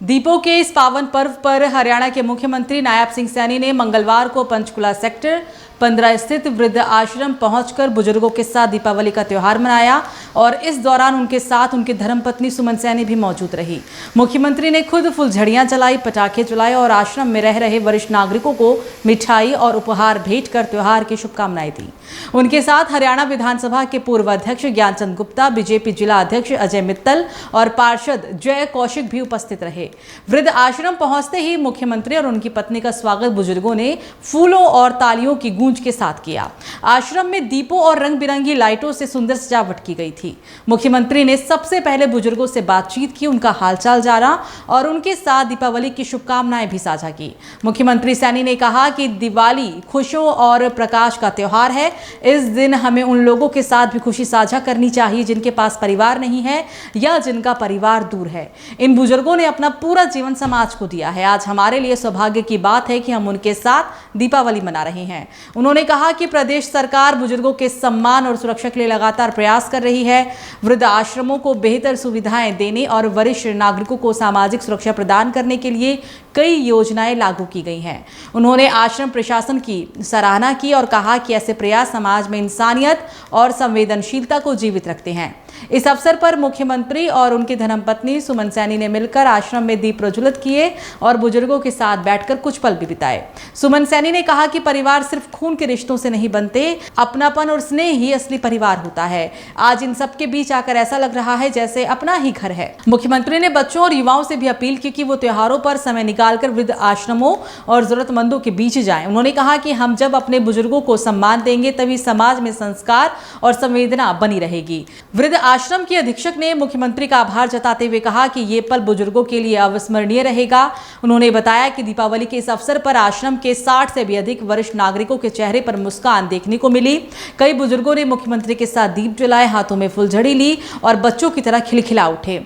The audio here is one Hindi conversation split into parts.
दीपों के इस पावन पर्व पर हरियाणा के मुख्यमंत्री नायब सिंह सैनी ने मंगलवार को पंचकुला सेक्टर 15 स्थित वृद्ध आश्रम पहुंचकर बुजुर्गों के साथ दीपावली का त्योहार मनाया और इस दौरान उनके साथ उनकी धर्मपत्नी सुमन सैनी भी मौजूद रही। मुख्यमंत्री ने खुद फुलझड़ियां जलाई, पटाखे जलाए और आश्रम में रह रहे वरिष्ठ नागरिकों को मिठाई और उपहार भेंट कर त्योहार की शुभकामनाएं दी। उनके साथ हरियाणा विधानसभा के पूर्व अध्यक्ष ज्ञानचंद गुप्ता, बीजेपी जिला अध्यक्ष अजय मित्तल और पार्षद जय कौशिक भी उपस्थित रहे। वृद्ध आश्रम पहुंचते ही मुख्यमंत्री और उनकी पत्नी का स्वागत बुजुर्गों ने फूलों और तालियों की गूंज के साथ किया। आश्रम में दीपों और रंग बिरंगी लाइटों से सुंदर सजावट की गई थी। मुख्यमंत्री ने सबसे पहले बुजुर्गों से बातचीत की, उनका हालचाल जाना और उनके साथ दीपावली की शुभकामनाएं भी साझा की। मुख्यमंत्री सैनी ने कहा कि दिवाली खुशियों और प्रकाश का त्योहार है। इस दिन हमें उन लोगों के साथ भी खुशी साझा करनी चाहिए जिनके पास परिवार नहीं है या जिनका परिवार दूर है। इन बुजुर्गों ने अपना पूरा जीवन समाज को दिया है। आज हमारे लिए सौभाग्य की बात है कि हम उनके साथ दीपावली मना रहे हैं। उन्होंने कहा कि प्रदेश सरकार बुजुर्गों के सम्मान और सुरक्षा के लिए लगातार प्रयास कर रही है। वृद्ध आश्रमों को बेहतर सुविधाएं देने और वरिष्ठ नागरिकों को सामाजिक सुरक्षा प्रदान करने के लिए कई योजनाएं लागू की गई हैं। उन्होंने आश्रम प्रशासन की सराहना की और कहा कि ऐसे प्रयास समाज में इंसानियत और संवेदनशीलता को जीवित रखते हैं। इस अवसर पर मुख्यमंत्री और उनकी धर्मपत्नी सुमन सैनी ने मिलकर आश्रम में दीप प्रज्वलित किए और बुजुर्गों के साथ बैठकर कुछ पल भी बिताए। सुमन सैनी ने कहा कि परिवार सिर्फ खून के रिश्तों से नहीं बनते, अपनापन और स्नेह ही असली परिवार होता है। आज इन सबके बीच आकर ऐसा लग रहा है जैसे अपना ही घर है। मुख्यमंत्री ने बच्चों और युवाओं से भी अपील की कि वो त्योहारों पर समय निकालकर वृद्ध आश्रमों और जरूरतमंदों के बीच जाएं। उन्होंने कहा कि हम जब अपने बुजुर्गों को सम्मान देंगे तभी समाज में संस्कार और संवेदना बनी रहेगी। वृद्ध आश्रम के अधीक्षक ने मुख्यमंत्री का आभार जताते हुए कहा कि ये पल बुजुर्गों के लिए अविस्मरणीय रहेगा। उन्होंने बताया कि दीपावली के इस अवसर पर आश्रम के 60 से भी अधिक वरिष्ठ नागरिकों के चेहरे पर मुस्कान देखने को मिली। कई बुजुर्गों ने मुख्यमंत्री के साथ दीप जलाए, हाथों में फुलझड़ी ली और बच्चों की तरह खिलखिला उठे।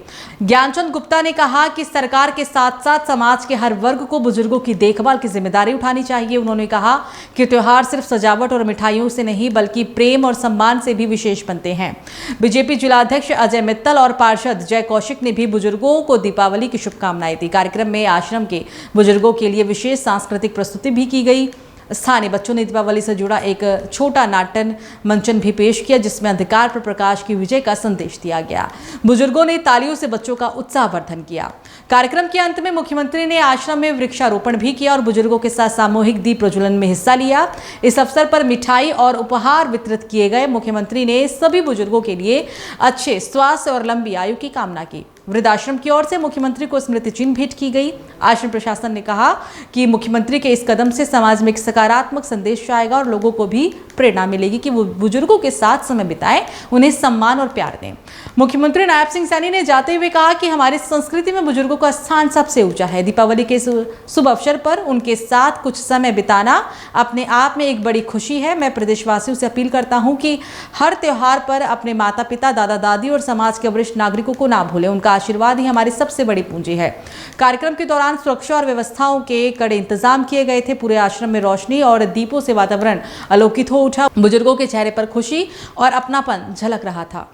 ज्ञानचंद गुप्ता ने कहा कि सरकार के साथ साथ समाज के हर वर्ग को बुजुर्गों की देखभाल की जिम्मेदारी उठानी चाहिए। उन्होंने कहा कि त्योहार सिर्फ सजावट और मिठाइयों से नहीं बल्कि प्रेम और सम्मान से भी विशेष बनते हैं। बीजेपी जिला अध्यक्ष अजय मित्तल और पार्षद जय कौशिक ने भी बुजुर्गों को दीपावली की शुभकामनाएं दी। कार्यक्रम में आश्रम के बुजुर्गों के लिए विशेष सांस्कृतिक प्रस्तुति भी की गई। स्थानीय बच्चों ने दीपावली से जुड़ा एक छोटा नाटन मंचन भी पेश किया जिसमें अंधकार पर प्रकाश की विजय का संदेश दिया गया। बुजुर्गों ने तालियों से बच्चों का उत्साहवर्धन किया। कार्यक्रम के अंत में मुख्यमंत्री ने आश्रम में वृक्षारोपण भी किया और बुजुर्गों के साथ सामूहिक दीप प्रज्वलन में हिस्सा लिया। इस अवसर पर मिठाई और उपहार वितरित किए गए। मुख्यमंत्री ने सभी बुजुर्गों के लिए अच्छे स्वास्थ्य और लंबी आयु की कामना की। वृद्धाश्रम की ओर से मुख्यमंत्री को स्मृति चिन्ह भेंट की गई। आश्रम प्रशासन ने कहा कि मुख्यमंत्री के इस कदम से समाज में एक सकारात्मक संदेश आएगा और लोगों को भी प्रेरणा मिलेगी कि वो बुजुर्गों के साथ समय बिताएं, उन्हें सम्मान और प्यार दें। मुख्यमंत्री नायब सिंह सैनी ने जाते हुए कहा कि हमारी संस्कृति में बुजुर्गों का स्थान सबसे ऊंचा है। दीपावली के शुभ अवसर पर उनके साथ कुछ समय बिताना अपने आप में एक बड़ी खुशी है। मैं प्रदेशवासियों से अपील करता हूं कि हर त्योहार पर अपने माता पिता, दादा दादी और समाज के वरिष्ठ नागरिकों को ना भूलें। उनका आशीर्वाद ही हमारी सबसे बड़ी पूंजी है। कार्यक्रम के दौरान सुरक्षा और व्यवस्थाओं के कड़े इंतजाम किए गए थे। पूरे आश्रम में रोशनी और दीपों से वातावरण अलौकिक हो उठा। बुजुर्गों के चेहरे पर खुशी और अपनापन झलक रहा था।